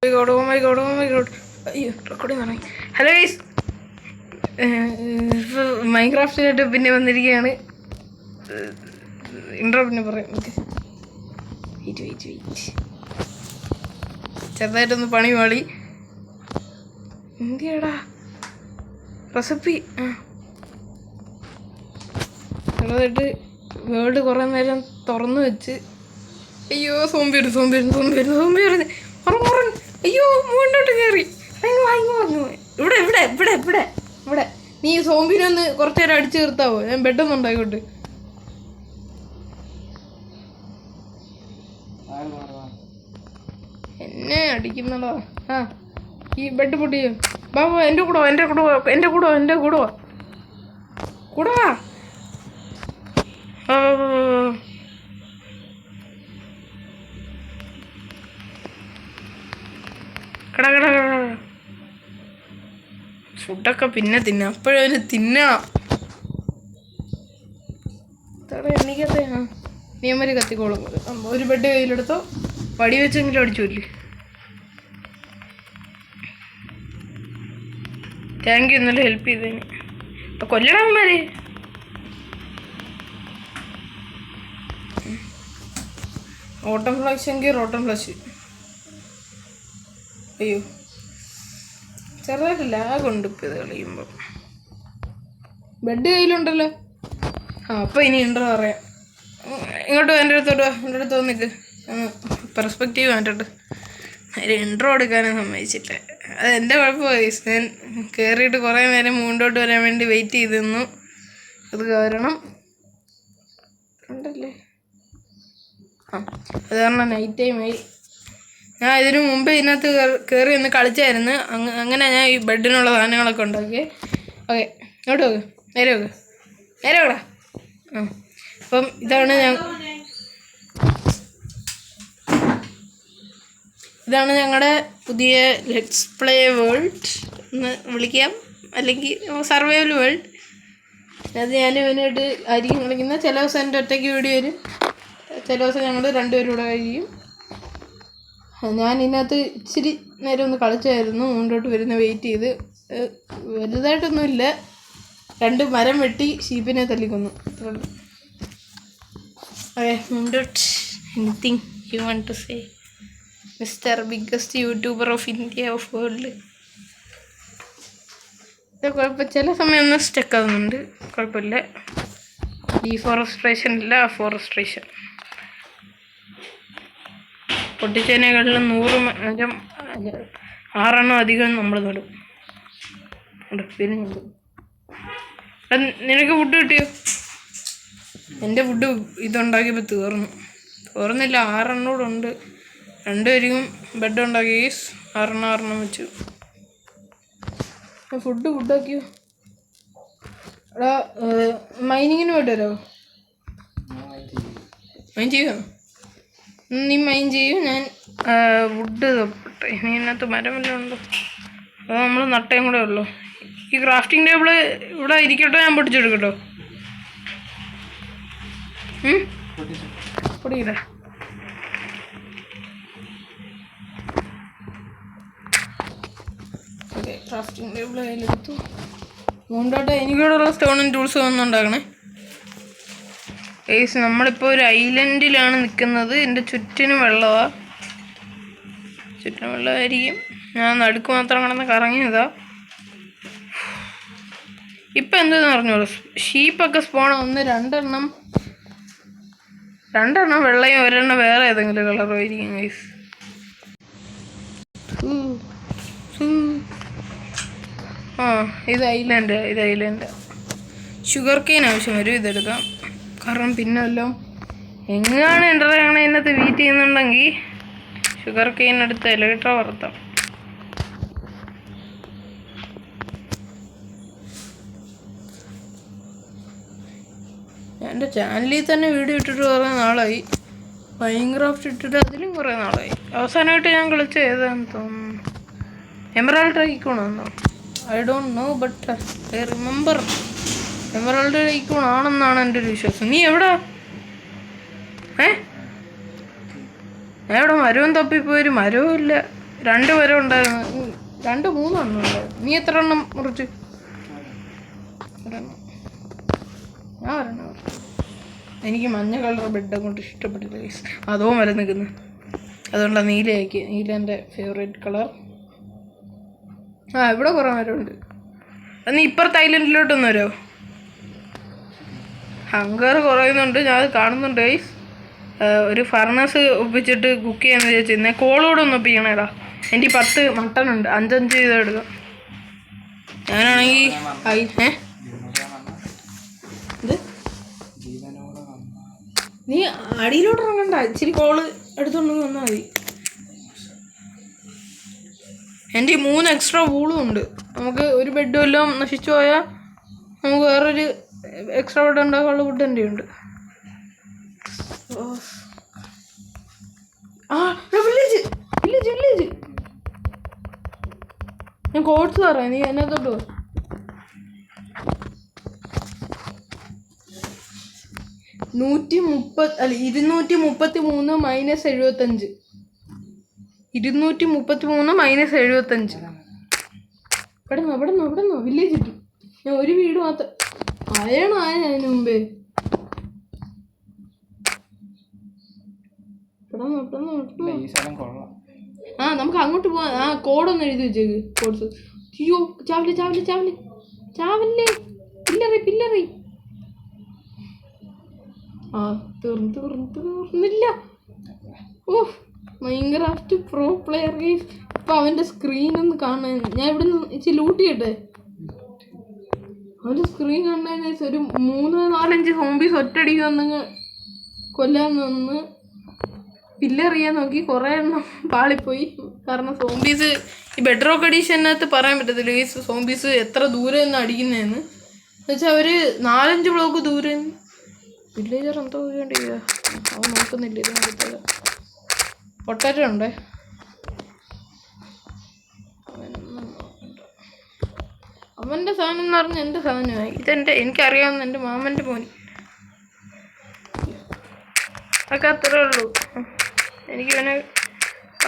Oh my god. അയ്യോ recording തുടങ്ങി. Hello guys, മൈൻക്രാഫ്റ്റിനായിട്ട് പിന്നെ വന്നിരിക്കുകയാണ്. ഇൻട്രോ പിന്നെ പറയാം. വെയിറ്റ് ചെറുതായിട്ടൊന്ന് പണി പാളി. എന്തിയാടാ റെസിപ്പി ചെറുതായിട്ട് വേൾഡ് കുറേ നേരം തുറന്നു വെച്ച്. അയ്യോ സോംബി വരുന്നു. അയ്യോ മുന്നോട്ട് കയറി. ഇവിടെ നീ സോംബിനെ ഒന്ന് കുറച്ചു നേരം അടിച്ചു തീർത്താവോ? ഞാൻ ബെഡൊന്നും ഉണ്ടായിക്കോട്ടെ. എന്നെ അടിക്കുന്നടാ. ഈ ബെഡ് പൊട്ടിയോ? ബാബു എൻ്റെ കൂടെ വാ. കട ഫുഡൊക്കെ പിന്നെ തിന്നാം. അപ്പോഴവന് തിന്നണം. എണ്ണിക്കത്തെ നിയമര് കത്തിക്കോളും. ഒരു ബെഡ് കയ്യിലെടുത്തോ, വടി വെച്ചെങ്കിലും അടിച്ചോല്ലേ. താങ്ക് യു ഇന്നലെ ഹെൽപ്പ് ചെയ്തതിന്. ഇപ്പം കൊല്ലണന്മാരെ. റോട്ടൻ ഫ്ലഷ് എങ്കിൽ റോട്ടൻ ഫ്ലഷ്. അയ്യോ ചെറുതായിട്ട് ലാഗുണ്ട് ഇപ്പം ഇത് കളിയുമ്പോൾ. ബെഡ് കയ്യിലുണ്ടല്ലോ. അപ്പം ഇനി ഉണ്ടോ പറയാം. ഇങ്ങോട്ട് എൻ്റെ അടുത്ത് വന്നിട്ട് പെർസ്പെക്റ്റീവ് മാറ്റിട്ട് ഇൻട്രോ എടുക്കാനും സമ്മതിച്ചില്ല. അത് എൻ്റെ കുഴപ്പമായി. ഞാൻ കയറിയിട്ട് കുറേ നേരം മുന്നോട്ട് വരാൻ വേണ്ടി വെയിറ്റ് ചെയ്ത് നിന്നു. അത് കാരണം ഉണ്ടല്ലേ അത് കാരണം നൈറ്റ് ടൈമായി. ഞാൻ ഇതിനു മുമ്പ് ഇതിനകത്ത് കയറി ഒന്ന് കളിച്ചായിരുന്നു. അങ്ങനെ ഞാൻ ഈ ബെഡിനുള്ള സാധനങ്ങളൊക്കെ ഉണ്ടാക്കി. ഓക്കെ ഇങ്ങോട്ട് നോക്ക്, നേരെ വെക്കടാ. അപ്പം ഇതാണ് ഞങ്ങളുടെ പുതിയ ലെറ്റ്സ് പ്ലേ വേൾഡ് എന്ന് വിളിക്കാം, അല്ലെങ്കിൽ സർവൈവൽ വേൾഡ്. അത് ഞാൻ ഇവനായിട്ട് ആയിരിക്കും കളിക്കുന്നത്. ചില ദിവസം എൻ്റെ ഒറ്റയ്ക്ക് വീഡിയോ വരും, ചില ദിവസം ഞങ്ങൾ രണ്ടുപേരും കൂടെ കഴിയും. ഞാൻ ഇതിനകത്ത് ഇച്ചിരി നേരം ഒന്ന് കളിച്ചായിരുന്നു. മുന്നോട്ട് വരുന്ന വെയിറ്റ് ചെയ്ത്. വലുതായിട്ടൊന്നുമില്ല. 2 മരം വെട്ടി ഷീപ്പിനെ തല്ലിക്കൊന്നു. ഓക്കെ മുന്നോട്ട്. Anything you want to say mister biggest YouTuber of India of world? കുഴപ്പം ചില സമയം ഒന്ന് സ്റ്റക്ക് ആവുന്നുണ്ട്. കുഴപ്പമില്ല. ഡീഫോറസ്ട്രേഷൻ ഇല്ല, അഫോറസ്ട്രേഷൻ. പൊട്ടിച്ചതിനേക്കാളും 100 മരം 6 അധികം നമ്മൾ നടും. പിന്നെ നിനക്ക് ഫുഡ് കിട്ടിയോ? എൻ്റെ ഫുഡ് ഇതുണ്ടാക്കിയപ്പോൾ തീർന്നില്ല. 6 കൂടെ ഉണ്ട്. 2 പേരും ബെഡ് ഉണ്ടാക്കി 6 വെച്ചു. ഫുഡാക്കിയോ? എടാ മൈനിങ്ങിന് പോയിട്ട് വരാമോ? മൈൻ ചെയ്യോ? നീ മൈൻ ചെയ്യൂ, ഞാൻ വുഡ് തപ്പട്ടെ. ഇനി ഇതിനകത്ത് മരമെല്ലാം ഉണ്ടോ? അത് നമ്മൾ നട്ടയും കൂടെ ഉള്ളൂ. ഈ ക്രാഫ്റ്റിംഗ് ടേബിള് ഇവിടെ ഇരിക്കട്ടോ? ഞാൻ പൊട്ടിച്ചെടുക്കട്ടോ? പൊടിയില്ല. ഓക്കെ ക്രാഫ്റ്റിംഗ് ടേബിൾ കയ്യിലെടുത്തു. മുണ്ടോട്ടെ എനിക്കിവിടെയുള്ള സ്റ്റോണും ടൂൾസും ഒന്നും ഉണ്ടാക്കണേ. ഏസ് നമ്മളിപ്പോൾ ഒരു ഐലൻഡിലാണ് നിൽക്കുന്നത്. എൻ്റെ ചുറ്റിനും വെള്ളമായിരിക്കും. ഞാൻ നടുക്ക് മാത്രം കിടന്ന് കറങ്ങിയതാ. ഇപ്പം എന്തെന്ന് പറഞ്ഞോളൂ, ഷീപ്പൊക്കെ സ്പോൺ 1 2 വെള്ളയും 1 വേറെ ഏതെങ്കിലും കളറോ ആയിരിക്കും ഗൈസ്. ഇത് ഐലൻഡ്. ഷുഗർ കെയിൻ ആവശ്യം വരും. ഇതെടുക്കാം. കാരണം പിന്നെ വല്ലതും എങ്ങനെയാണ് എൻ്റെതാണ് ഇതിനകത്ത് വെയിറ്റ് ചെയ്യുന്നുണ്ടെങ്കിൽ ഷുഗർ കെയിൻ എടുത്ത് ഇലക്ട്ര വറുത്താം. എൻ്റെ ചാനലിൽ തന്നെ വീഡിയോ ഇട്ടിട്ട് കുറേ നാളായി. മൈൻക്രാഫ്റ്റ് ഇട്ടിട്ട് അതിലും കുറേ നാളായി. അവസാനമായിട്ട് ഞാൻ കളിച്ച ഏതാണെന്ന് തോന്നുന്നു എമറാൾഡ് ഐക്കോണാണോ? I don't know, but I remember emerald icon ആണെന്നാണ് എൻ്റെ ഒരു വിശ്വാസം. നീ എവിടാ? ഞാൻ ഇവിടെ മരവും തപ്പിപ്പോയൊരു മരവും ഇല്ല. 2 വരെ ഉണ്ടായിരുന്നു, 2 3 എണ്ണം ഉണ്ടായിരുന്നു. നീ എത്ര എണ്ണം മുറിച്ച്? ഒരെണ്ണം. ഞാൻ ഒരെണ്ണം. എനിക്ക് മഞ്ഞ കളർ ബെഡ് അങ്ങോട്ട് ഇഷ്ടപ്പെട്ടില്ല ഗൈസ്. അതോ വരെ നിൽക്കുന്നു, അതുകൊണ്ടാണ് നീലയാക്കി. നീല എൻ്റെ ഫേവറേറ്റ് കളർ. ഇവിടെ കുറേ മരമുണ്ട്. നീ ഇപ്പുറത്ത് ഐലൻഡിലോട്ടൊന്ന് വരുമോ? ഹങ്കർ കുറയുന്നുണ്ട്, ഞാൻ അത് കാണുന്നുണ്ട് ഗൈസ്. ഒരു ഫർണസ് ഒപ്പിച്ചിട്ട് കുക്ക് ചെയ്യാന്ന് വിചാരിച്ചിരുന്നേ. കോളോടെ ഒന്ന് ഒപ്പിക്കണേടാ. എൻ്റെ 10 മട്ടനുണ്ട്, 5 ചെയ്ത് എടുക്കാം. ഞാനാണെങ്കിൽ ഇത് നീ അടിയിലോട്ട് ഇറങ്ങണ്ട, ഇച്ചിരി കോള് എടുത്തോണ്ട് വന്നാൽ മതി. എൻ്റെ 3 എക്സ്ട്രാ വൂളും ഉണ്ട്. നമുക്ക് ഒരു ബെഡ് വല്ലതും നശിച്ചു പോയാൽ നമുക്ക് വേറൊരു എക്സ്ട്രാ ബെഡ് ഉണ്ടാക്കാനുള്ള ഫുഡ് എൻ്റെ ഉണ്ട്. Village village village. ഞാൻ കോഴ്സ് പറയാം, നീ എന്നെ തൊട്ടോ. 233 മൈനസ് 75. 233 മൈനസ് 75. എവിടെന്നോ വില്ലേജ് കിട്ടും. ഞാൻ ഒരു വീട് മാത്രം അയണായ അതിന് മുമ്പേ. നമുക്ക് അങ്ങോട്ട് പോവാം. കോഡൊന്ന് എഴുതി വെച്ചേക്ക്. കോഡ്സ്. അയ്യോ ചാവല്ലേ. പില്ലറി. തീർന്നില്ല. Minecraft pro player game. ഇപ്പം അവൻ്റെ സ്ക്രീനൊന്ന് കാണാൻ ഞാൻ ഇവിടെ നിന്ന് ഇച്ചിരി ലൂട്ട് ചെയ്യട്ടെ. അവൻ്റെ സ്ക്രീൻ കാണാൻ ഒരു 3-4-5 സോംബീസ് ഒറ്റയടിക്ക് വന്നങ്ങ് കൊല്ലാൻ നിന്ന് പില്ലറിയാൻ നോക്കി. കുറേ എണ്ണം പാളിപ്പോയി. കാരണം സോംബീസ് ഈ ബെഡ്റോക്ക് എഡീഷനകത്ത് പറയാൻ പറ്റത്തില്ല ഈ സോംബീസ് എത്ര ദൂരെ നിന്ന് അടിക്കുന്നതെന്ന്. എന്നുവെച്ചാൽ അവർ 4-5 ബ്ലോക്ക് ദൂരെ. വില്ലേജർ എന്തോ വേണ്ടി അവൻ നോക്കുന്നില്ല. ഇത് നോക്കത്തില്ല. പൊട്ടാറ്റോ ഉണ്ടേ. അവൻ്റെ സാധനം എന്ന് പറഞ്ഞാൽ എൻ്റെ സാധനമായി. എനിക്കറിയാവുന്ന എൻ്റെ മാമൻ്റെ മോൻ. അതൊക്കെ അത്രേ ഉള്ളൂ. എനിക്ക് പിന്നെ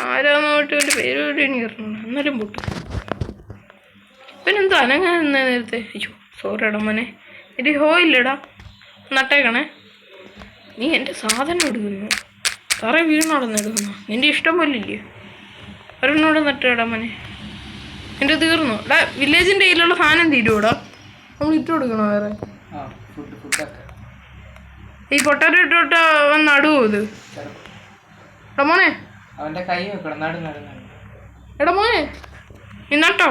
ആരാന്നോട്ട് എൻ്റെ പേര് കൂടി എനിക്ക് അറിഞ്ഞു. എന്നാലും പൊട്ടു. പിന്നെ എന്തോ അനങ്ങാൻ നിന്നാ നേരത്തെ. അയ്യോ സോറി ഇടമോനെ. ഇത് ഇല്ലടാ, നട്ടേക്കണേ. നീ എൻ്റെ സാധനം എടുക്കുന്നു, തറ വീണോടന്ന് എടുക്കുന്നു. നിൻ്റെ ഇഷ്ടം പോലെ ഇല്ലേ. ഒരെണ്ണോടെ നട്ടേടമോനെ. എൻ്റെ തീർന്നു. വില്ലേജിൻ്റെ കയ്യിലുള്ള സാധനം തീരുവോടാ? നമ്മൾ ഇട്ട് കൊടുക്കണോ വേറെ? ഈ പൊട്ടാറ്റോ ഇട്ടോട്ട് വന്ന് നടുവോ ഇത്? എടമോനെ എടമോനെ നീ നട്ടോ?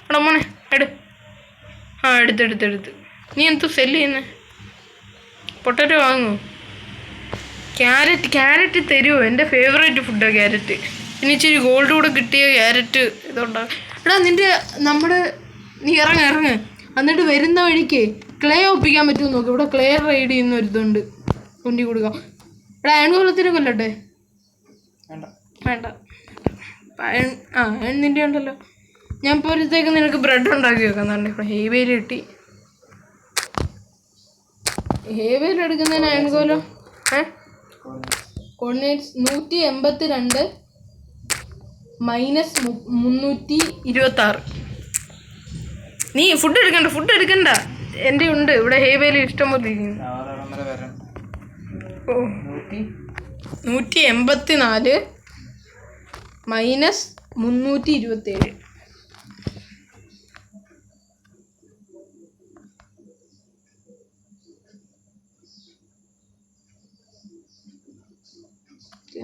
എടമോനെ എടുത്ത് നീ എന്തോ സെല്ല് ചെയ്യുന്നേ? പൊട്ടാറ്റോ വാങ്ങുമോ? ക്യാരറ്റ് തരുമോ? എൻ്റെ ഫേവറേറ്റ് ഫുഡാണ് ക്യാരറ്റ്. പിന്നെ ഇച്ചിരി ഗോൾഡ് കൂടെ കിട്ടിയ ക്യാരറ്റ് ഇതുണ്ടാകും. നീ ഇറങ്ങ്. എന്നിട്ട് വരുന്ന വഴിക്ക് ക്ലേ ഒപ്പിക്കാൻ പറ്റുമോ നോക്ക്. ഇവിടെ ക്ലേ റൈഡ് ചെയ്യുന്ന ഒരിതുണ്ട്, കൊണ്ടി കൊടുക്കാം. അയൺ കൊല്ലത്തിന് കൊല്ലട്ടെ? വേണ്ട. നിൻ്റെ ഉണ്ടല്ലോ. ഞാൻ പോലത്തേക്ക് നിനക്ക് ബ്രെഡ് ഉണ്ടാക്കി വെക്കുന്നുണ്ട്. ഇവിടെ ഹേവേയിൽ കിട്ടി. ഹേവേയിൽ എടുക്കുന്നതിന് അയൺ കോലം കോർഡിനേറ്റ്സ് 182 മൈനസ് 326. നീ ഫുഡ് എടുക്കണ്ട. എൻ്റെ ഉണ്ട് ഇവിടെ ഹേവേയിൽ ഇഷ്ടം പോലെ ഇരിക്കുന്നു. 184 മൈനസ് 327.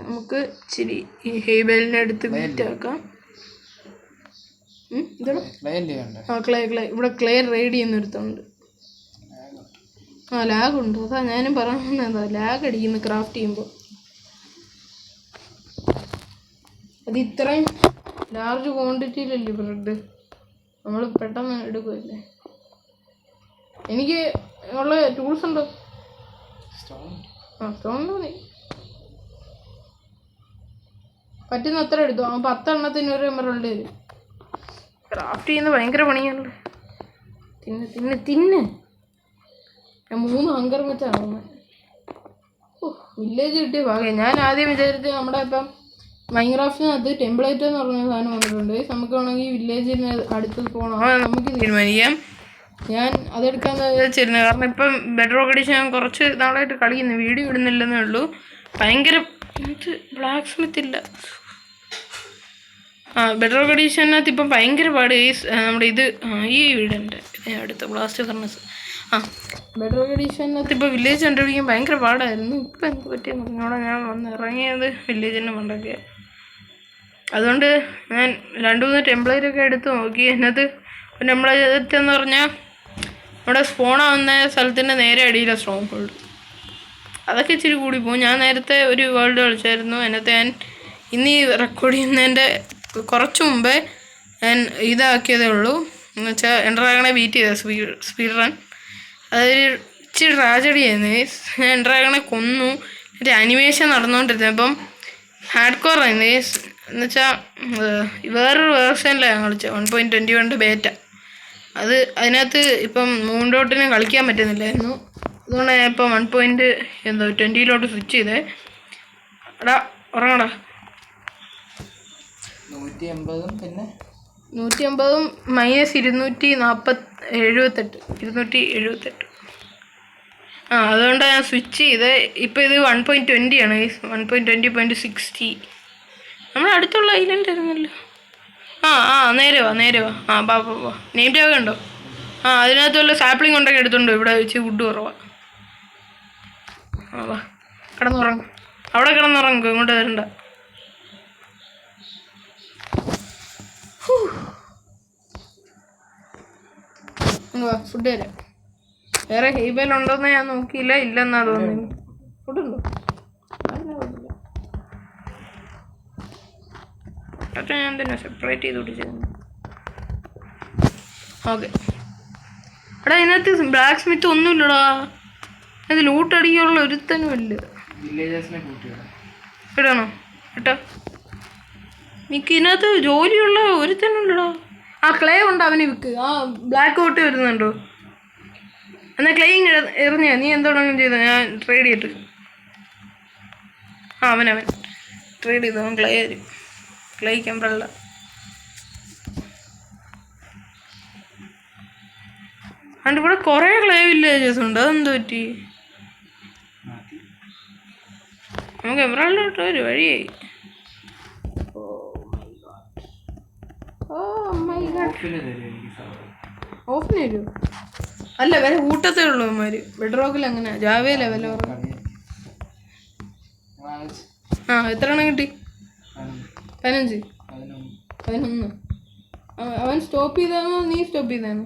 നമുക്ക് ഇച്ചിരി ഈ ഹേബേലിൻ്റെ അടുത്ത് ബീറ്റാക്കാം. ക്ലേ ഇവിടെ ക്ലേ റൈഡ് ചെയ്യുന്നൊരുത്തുണ്ട്. ലാഗുണ്ട്. അതാ ഞാനും പറയുന്നതാ, ലാഗ് അടിക്കുന്നു ക്രാഫ്റ്റ് ചെയ്യുമ്പോൾ. അത് ഇത്രയും ലാർജ് ക്വാണ്ടിറ്റിയിലല്ലേ ബ്രെഡ്, നമ്മൾ പെട്ടെന്ന് എടുക്കുമല്ലേ. എനിക്ക് ഉള്ള ടൂൾസ് ഉണ്ടോ? സ്റ്റോൺ മതി. പറ്റുന്ന അത്ര എടുത്തു. 10 എണ്ണത്തിന് ഒരു എമറൽഡ് വരും. ക്രാഫ്റ്റ് ചെയ്യുന്നത് ഭയങ്കര പണിയാണല്ലോ. തിന്ന് ഞാൻ 3 ഹങ്കർ വെച്ചാണ്. വില്ലേജ് കിട്ടിയ ഭാഗ്യം. ഞാൻ ആദ്യം വിചാരിച്ചു നമ്മുടെ ഇപ്പം മൈൻക്രാഫ്റ്റിനകത്ത് ടെംപ്ലേറ്റ് എന്ന് പറഞ്ഞ സാധനം വന്നിട്ടുണ്ട്. നമുക്ക് വേണമെങ്കിൽ വില്ലേജിന് അടുത്ത് പോകണം നമുക്ക് തീരുമാനിക്കാം. ഞാൻ അതെടുക്കാമെന്ന് വിചാരിച്ചിരുന്നത്. കാരണം ഇപ്പം ബെഡ്റോക്ക് എഡിഷൻ ഞാൻ കുറച്ച് നാളായിട്ട് കളിക്കുന്നു, വീഡിയോ ഇടുന്നില്ലെന്നേ ഉള്ളൂ. ഭയങ്കര ബ്ലാക്ക് സ്മിത്ത് ഇല്ല. ബെഡ്റോക്ക് എഡിഷനകത്ത് ഇപ്പം ഭയങ്കര പാട്. നമ്മുടെ ഈ വീടുണ്ട് അടുത്ത ബ്ലാസ്റ്റ് ഫർണസ്. ബെഡ്റോക്ക് എഡിഷനകത്ത് ഇപ്പോൾ വില്ലേജ് കണ്ടുപിടിക്കാൻ ഭയങ്കര പാടായിരുന്നു. ഇപ്പം എന്ത് പറ്റിയെന്ന് പറഞ്ഞോടെ ഞാൻ വന്ന് ഇറങ്ങിയത് വില്ലേജിനെ മണ്ടൊക്കെ. അതുകൊണ്ട് ഞാൻ 2-3 ടെംപ്ലേറ്റൊക്കെ എടുത്ത് നോക്കി. അതിനകത്ത് ടെംപ്ലേറ്റ് എന്ന് പറഞ്ഞാൽ നമ്മുടെ സ്പോണാവുന്ന സ്ഥലത്തിൻ്റെ നേരെ അടിയിലാണ് സ്ട്രോങ് ഹോൾഡ്. അതൊക്കെ ഇച്ചിരി കൂടി പോകും. ഞാൻ നേരത്തെ ഒരു വേൾഡ് കളിച്ചായിരുന്നു. അതിനകത്ത് ഞാൻ ഇന്ന് ഈ റെക്കോർഡ് ചെയ്യുന്നതിൻ്റെ കുറച്ച് മുമ്പേ ഞാൻ ഇതാക്കിയതേ ഉള്ളൂ. എന്ന് വെച്ചാൽ എൻഡ്രാഗണെ ബീറ്റ് ചെയ്ത സ്പീഡ് റൺ. അതൊരു ഇച്ചിരി ട്രാജഡി ആയിരുന്നു. ഞാൻ എൻഡ്രാഗണെ കൊന്നു. ഒരു അനിമേഷൻ നടന്നുകൊണ്ടിരുന്നത്. അപ്പം ഹാർഡ് കോർ ആയിരുന്നു. എന്ന് വെച്ചാൽ വേറൊരു വേർഷനിലാണ് ഞാൻ കളിച്ചത്, 1.21 ബേറ്റ. അതിനകത്ത് ഇപ്പം മൂണ്ടോട്ടിന് കളിക്കാൻ പറ്റുന്നില്ലായിരുന്നു. അതുകൊണ്ട് ഞാൻ ഇപ്പം 1.20 സ്വിച്ച് ചെയ്തേ. എടാ ഉറങ്ങടാ. 150 പിന്നെ 150 മൈനസ് 278. അതുകൊണ്ടാണ് ഞാൻ സ്വിച്ച് ചെയ്ത്. ഇപ്പം ഇത് 1.20 ആണ്. 1.20.60. നമ്മുടെ അടുത്തുള്ള ഐലൻഡ് ആയിരുന്നല്ലോ. നേരെ വാ. ബാ. നെയിം ടാഗ് ഉണ്ടോ? അതിനകത്ത് വല്ല സാപ്ലിംഗ് കൊണ്ടൊക്കെ എടുത്തുണ്ടോ? ഇവിടെ വെച്ച് വുഡ് കുറവാണ്. വാ കിടന്നുറങ്ങും. അവിടെ കിടന്നുറങ്ങും, ഇങ്ങോട്ട് വരണ്ട. ഫുഡ് തരാം. വേറെ ഹെയ്ബലുണ്ടോയെന്ന് ഞാൻ നോക്കിയില്ല. ഇല്ലെന്നാ തോന്നുന്നു. ഫുഡുണ്ടോ? അച്ഛൻ ഞാൻ തന്നെ സെപ്പറേറ്റ് ചെയ്ത് പിടിച്ചിരുന്നു. ഓക്കെ. എടാ ഇതിനകത്ത് ബ്ലാക്ക് സ്മിത്ത് ഒന്നുമില്ലടാ. അത് ലൂട്ടടിക്കാനുള്ള ഒരുത്തനും ഇല്ല. ഇടണോ? കേട്ടോ നിക്ക്. ഇതിനകത്ത് ജോലിയുള്ള ഒരുത്തനും ഇല്ലടാ. ക്ലേ ഉണ്ട്, അവന് വിൽക്ക്. ബ്ലാക്ക് ഔട്ട് വരുന്നുണ്ടോ? എന്നാൽ ക്ലേ എറിഞ്ഞ നീ എന്തോടെങ്കിലും ചെയ്തോ? ഞാൻ ട്രേഡ് ചെയ്തിട്ട്. അവൻ ട്രേഡ് ചെയ്തു. അവൻ ക്ലേ തരും. ക്ലേക്ക് അംബ്രല്ല. അതുകൊണ്ട് ഇവിടെ കുറേ ക്ലേ വില്ലേജസ് ഉണ്ട്. അതെന്ത് പറ്റി? നമുക്ക് എംബ്രല്ലോട്ട് ഒരു വഴിയായി. ഓഫിന് തരുമോ? അല്ല, വില കൂട്ടത്തേ ഉള്ളൂ അവന്മാര്. ബെഡ്റോക്കിൽ അങ്ങനെ, ജാവയിലെ വില കുറവ്. എത്ര എണ്ണം കിട്ടി? 15. 11. അവൻ സ്റ്റോപ്പ് ചെയ്താണോ നീ സ്റ്റോപ്പ് ചെയ്താണോ?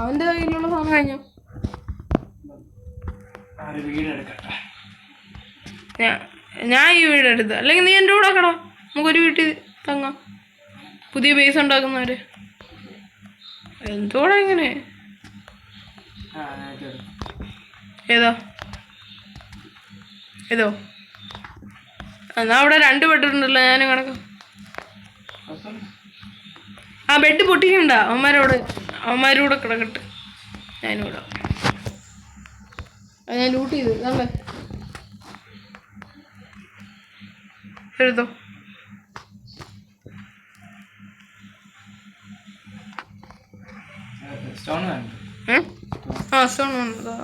അവൻ്റെ കയ്യിലുള്ള സാധനം കഴിഞ്ഞോ? ഞാൻ ഈ വീടെടുത്ത്. അല്ലെങ്കിൽ നീ എൻ്റെ കൂടെ ആക്കടാ. നമുക്കൊരു വീട്ടിൽ തങ്ങാം. പുതിയ ബേസ് ഉണ്ടാക്കുന്നവര്. എന്തോടാ ഇങ്ങനെ? ഏതോ എന്നാ അവിടെ 2 ബെഡുണ്ടല്ലോ. ഞാനും കിടക്കാം. ബെഡ് പൊട്ടിക്കണ്ട. അവന്മാരൂടെ കിടക്കട്ടെ. ഞാനും ഇവിടെ ഞാൻ ലൂട്ട് ചെയ്തു. നമ്മളെ എഴുതോ. സ്റ്റോൺ വേണ്ടോ?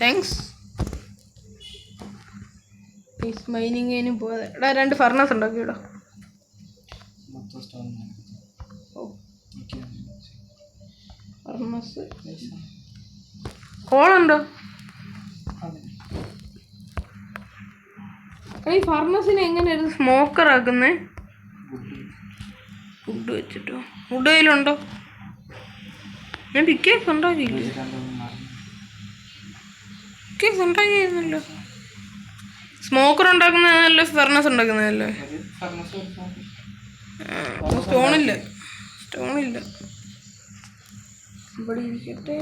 താങ്ക്സ്. മൈനിങ്ങിന് പോകാതെ. 2 ഫർണസ് ഉണ്ടാക്കി ഇടാം. ഫർണസ് ഹോളുണ്ടോ? ഈ ഫർണസിന് എങ്ങനെയായിരുന്നു സ്മോക്കർ ആക്കുന്നേ? വുഡ് വെച്ചിട്ടോ? വുഡ് കയ്യിലുണ്ടോ? ഞാൻ പിക്കേക്സ് ഉണ്ടാക്കിയിരുന്നല്ലോ. സ്മോക്കർ ഉണ്ടാക്കുന്നതല്ലോ ഫർണസ് ഉണ്ടാക്കുന്നതല്ലേ? സ്റ്റോണില്ല. ഇവിടെ ഇരിക്കട്ടെ.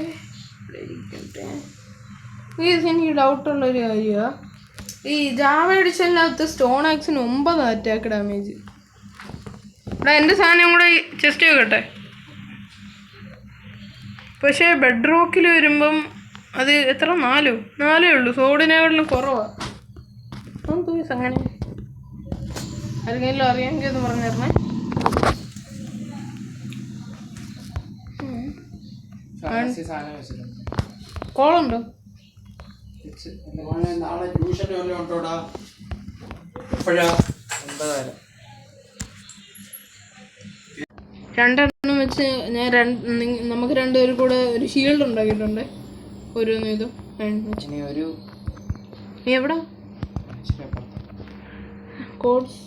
എനിക്ക് ഡൗട്ടുള്ളൊരു കാര്യമാണ്. ഈ ജാവ എഡിഷനകത്ത് സ്റ്റോൺ ആക്സിന് 9 അറ്റാക്ക് ഡാമേജ്. എൻ്റെ സാധനം കൂടെ ചെസ്റ്റ് വെക്കട്ടെ. പക്ഷേ ബെഡ് റോക്കിൽ വരുമ്പം അത് എത്ര 4 ഉള്ളൂ. സോഡിനേക്കാളും കുറവാണ്. അങ്ങനെ ആർക്കെങ്കിലും അറിയാമെങ്കിൽ ഒന്ന് പറഞ്ഞു തരണേ. കോളുണ്ടോ? നാളെ ട്യൂഷൻ വല്ലതും ഉണ്ടോടാ? എപ്പോഴാ? 9:30. രണ്ടെണ്ണം വെച്ച് ഞാൻ നമുക്ക് രണ്ടുപേരും കൂടെ ഒരു ഷീൽഡ് ഉണ്ടാക്കിയിട്ടുണ്ട്. ഓരോന്നും ഇതും നീ എവിടാ? കോഡ്സ്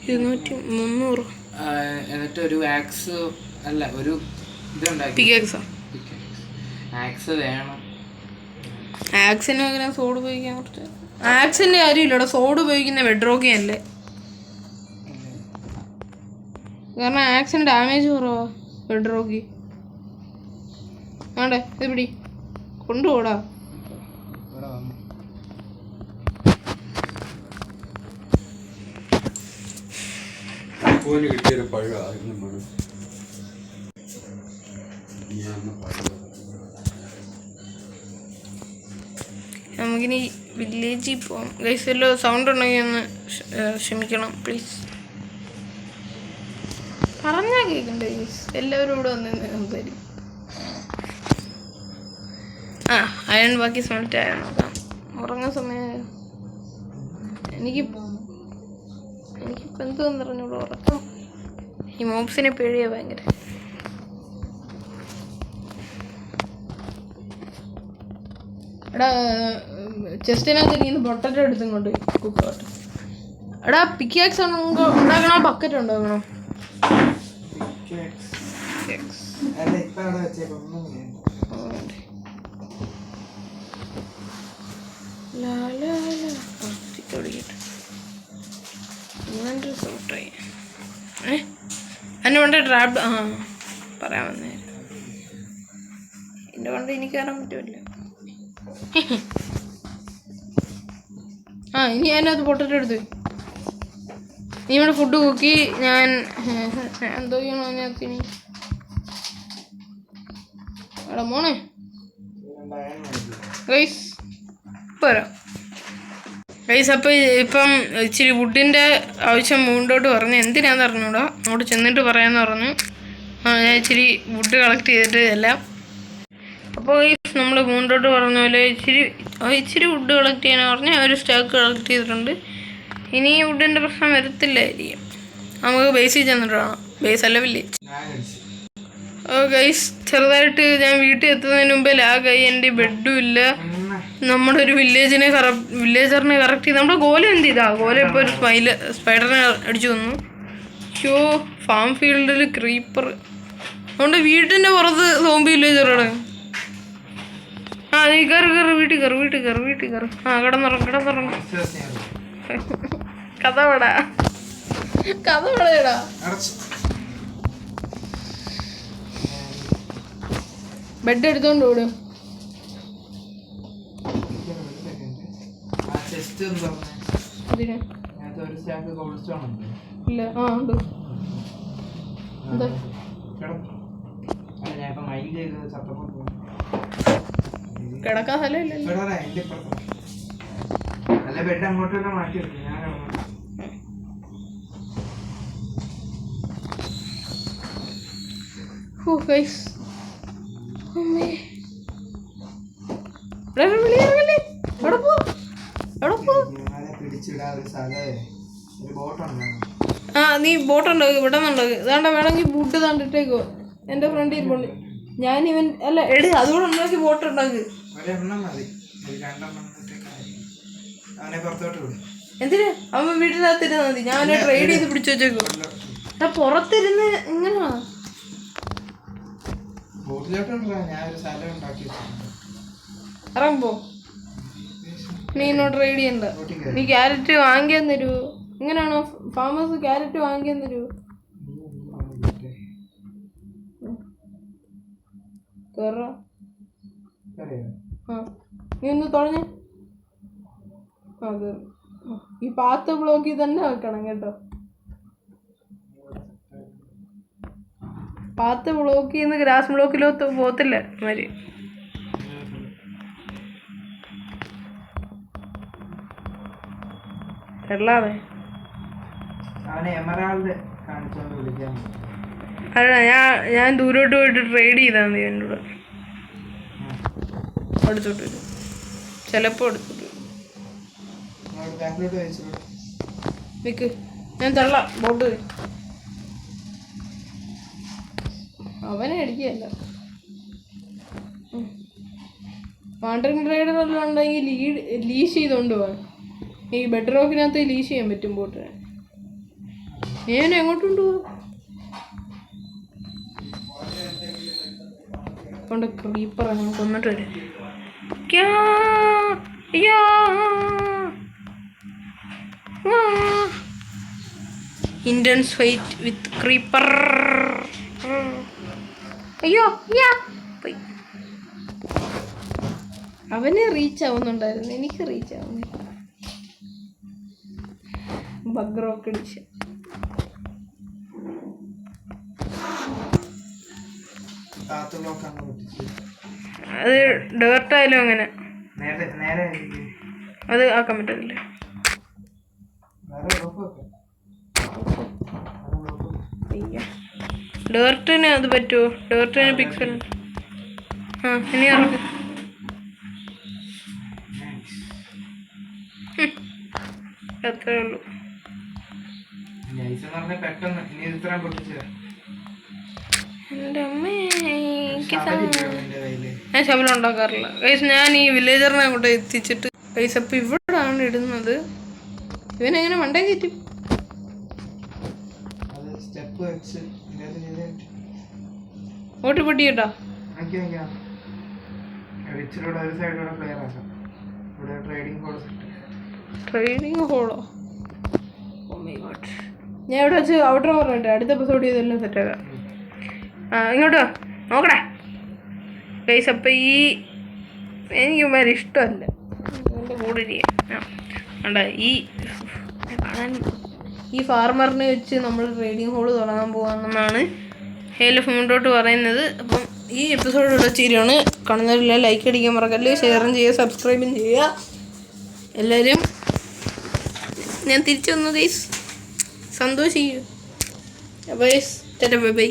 200 എന്നിട്ട് ഒരു ആക്സ് അല്ല ഒരു ഇതുണ്ടാക്കി. ആക്സ് വേണം. ആക്സിന് അങ്ങനെ സോഡ് ഉപയോഗിക്കാൻ കുറച്ച് ആക്സിന്റെ കാര്യമില്ലടാ. സോഡ് ഉപയോഗിക്കുന്ന ബെഡ്റോക്കിയല്ലേ. കാരണം ആക്സിന് ഡാമേജ് കുറവാ ബെഡ്റോക്കി. ആണ്ടേ ഇത് പിടി കൊണ്ടുപോടാ. കിട്ടിയൊരു പഴ നമുക്കിനി വില്ലേജിൽ പോവാം. ഗൈസ് വല്ല സൗണ്ട് ഉണ്ടെങ്കിൽ ഒന്ന് ക്ഷമിക്കണം പ്ലീസ്. പറഞ്ഞാൽ കേൾക്കണ്ടേ ഗൈസ്? എല്ലാവരും ഇവിടെ വന്ന് സംസാരിക്കും. അയൺ ബാക്കി സ്മെൽറ്റ് ആയ നോക്കാം. ഉറങ്ങാൻ സമയം എനിക്കിപ്പോൾ എന്തോന്ന് പറഞ്ഞോളൂ. ഉറക്കം ഈ മോബ്സിനെ പേടിയാ ഭയങ്കര. എടാ ചെസ്റ്റിനകത്ത് നീ പൊട്ടറ്റോ എടുത്തും കൊണ്ട് കുക്കോട്ടെ. എടാ പിക്കാക്സ് ഉണ്ടാക്കണോ ബക്കറ്റ് ഉണ്ടാക്കണോ? എന്നെ കൊണ്ട് ട്രാപ്പ് പറയാൻ വന്നേ. എൻ്റെ കൊണ്ട് എനിക്ക് കയറാൻ പറ്റുമല്ലോ. ഇനി ഞാനത് പൊട്ടറ്റോ എടുത്ത് നീ ഇവിടെ ഫുഡ് കുക്കി. ഞാൻ എന്തോ ചെയ്യണോ അതിനകത്തിന്? എടാ മോനെ ഗൈസ് പോരാ ഗൈസ്. അപ്പം ഇപ്പം ഇച്ചിരി വുഡിൻ്റെ ആവശ്യം മുണ്ടോട്ട് പറഞ്ഞു. എന്തിനാന്ന് അറിഞ്ഞൂടാ. അങ്ങോട്ട് ചെന്നിട്ട് പറയാമെന്ന് പറഞ്ഞു. ഞാൻ ഇച്ചിരി വുഡ് കളക്ട് ചെയ്തിട്ട് എല്ലാം. അപ്പോൾ ഗൈസ് നമ്മൾ മുണ്ടോട്ട് പറഞ്ഞ പോലെ ഇച്ചിരി വുഡ് കളക്ട് ചെയ്യാൻ പറഞ്ഞ് ഒരു സ്റ്റാക്ക് കളക്ട് ചെയ്തിട്ടുണ്ട്. ഇനി വുഡിൻ്റെ പ്രശ്നം വരത്തില്ലായിരിക്കും. നമുക്ക് ബേസിൽ ചെന്നിട്ട് വേണം. ബേസ് അല്ല വില്ലേജ്. ഗൈസ് ചെറുതായിട്ട് ഞാൻ വീട്ടിൽ എത്തുന്നതിന് മുമ്പേ ലാഗായി. എൻ്റെ ബെഡും ഇല്ല. നമ്മുടെ ഒരു വില്ലേജറിനെ കറക്റ്റ് ചെയ്ത് നമ്മുടെ ഗോല എന്ത് ചെയ്താ? ഗോല ഇപ്പോൾ ഒരു സ്പൈഡറിനെ അടിച്ചു വന്നു. ഫാം ഫീൽഡിൽ ക്രീപ്പർ. അതുകൊണ്ട് വീട്ടിൻ്റെ പുറത്ത് സോംബി വില്ലേജറാണ്. നീ കയറി വീട്ടിൽ കയറി. കിടന്നുറങ്ങും. കഥ പടയടാ. ബെഡ് എടുത്തോണ്ട് ഓടും. ഇല്ല ഉണ്ട്. എന്താ കിടക്കാൻ സ്ഥലമില്ല. നീ ബോട്ടുണ്ടാകും ഇവിടെ നിന്നുണ്ടാകും. ഇതാണ്ട വേണമെങ്കിൽ ബൂട്ട് തണ്ടിട്ടേക്കോ. എൻ്റെ ഫ്രണ്ട് ഇരിപ്പുണ്ട്. ഞാനിവൻ അല്ല എടി അതുകൂടെ ഉണ്ടാക്കി ബോട്ട് ഉണ്ടാക്ക്. എന്തിനാ അവൻ വീട്ടിനകത്തിരുന്നാ മതി. ഞാൻ ട്രേഡ് ചെയ്ത് പിടിച്ചു വെച്ചേക്കോ. പുറത്തിരുന്ന് എങ്ങനെയാ ഇറങ്ങുമ്പോ നീ എന്നോട് ട്രേഡ് ചെയ്യണ്ട. നീ ക്യാരറ്റ് വാങ്ങിയാൻ തരുമോ? ഇങ്ങനെയാണോ ഫാമേഴ്സ് ക്യാരറ്റ് വാങ്ങിയാൻ തരുമോ? കേറാ നീ ഒന്ന് തുഴഞ്ഞേ. ഈ പാത്ത് ബ്ലോക്കിൽ തന്നെ വെക്കണം കേട്ടോ. പാത്ത് ബ്ലോക്ക് ചെയ്യുന്ന ഗ്രാസ് ബ്ലോക്കിലോ പോകത്തില്ല അവര്. അല്ലാതെ അല്ല ഞാൻ ദൂരോട്ട് പോയിട്ട് ട്രേഡ് ചെയ്താൽ മതി എന്നോട്. എടുത്തോട്ട് വരും ചിലപ്പോൾ എടുത്തോട്ട് നിക്ക് ഞാൻ തള്ളാം ബോട്ട്. അവനെ അടിക്കുകയല്ല. വാണ്ടറിങ് ട്രേഡർ എല്ലാം ഉണ്ടെങ്കിൽ ലീഷ് ചെയ്തോണ്ട് പോവാൻ. ഈ ബെഡ് റോക്കിനകത്ത് ലീഷ് ചെയ്യാൻ പറ്റും ബോട്ടിനെ. ഞാൻ എങ്ങോട്ടുണ്ട് കൊണ്ട് ക്രീപ്പർ അങ്ങനെ കൊന്നിട്ട് വരും. ഇൻറ്റൻസ് ഫൈറ്റ് വിത്ത് ക്രീപ്പർ. അയ്യോ പോയി. അവന് റീച്ച് ആവുന്നുണ്ടായിരുന്നു, എനിക്ക് റീച്ച് ആവുന്നില്ല. ബഗ് റോക്ക് അടിച്ച് അത് ഡേർട്ടായാലും അങ്ങനെ അത് ആക്കാൻ പറ്റത്തില്ല. ഡേർട്ടിന് അത് പറ്റുമോ? ഡേർട്ടിന് പിക്സൽ ഇനി ഇറങ്ങി അത്രേ ഉള്ളൂ. എൻ്റെ അമ്മേ ഞാൻ ശബലം ഉണ്ടാക്കാറില്ല ഗൈസ്. ഞാൻ ഈ വില്ലേജറിനെ അങ്ങോട്ട് എത്തിച്ചിട്ട് ഗൈസ് അപ്പം ഇവിടാണ് ഇടുന്നത്. ഇവനെങ്ങനെ മണ്ടേ കയറ്റും? ഓട്ടി പൊട്ടി കേട്ടോ. ട്രേഡിങ് ഹോളോ? Oh my God. ഞാൻ ഇവിടെ വെച്ച് ഔട്ടർ പറഞ്ഞിട്ട് അടുത്ത എപ്പിസോഡ് ചെയ്തെല്ലാം സെറ്റാക്കാം. ഇങ്ങോട്ടോ നോക്കടാ ഗൈസ്. അപ്പം എനിക്ക് ഭയങ്കര ഇഷ്ടമല്ല എൻ്റെ കൂടെ ഈ ഫാർമറിനെ വെച്ച് നമ്മൾ ട്രേഡിങ് ഹോള് തുടങ്ങാൻ പോകാമെന്നാണ് ഹേലഫ് മുന്നോട്ട് പറയുന്നത്. അപ്പം ഈ എപ്പിസോഡ് ഇവിടെ ചേരുവാണ്. കാണുന്നവരില്ല ലൈക്ക് അടിക്കാൻ മറക്കല്ലേ, ഷെയറും ചെയ്യുക, സബ്സ്ക്രൈബും ചെയ്യുക എല്ലാവരും. ഞാൻ തിരിച്ചു വന്നു ഗൈസ്, സന്തോഷിക്കൂ. അപ്പോൾ ഗൈസ് ടാറ്റാ ബൈ ബൈ.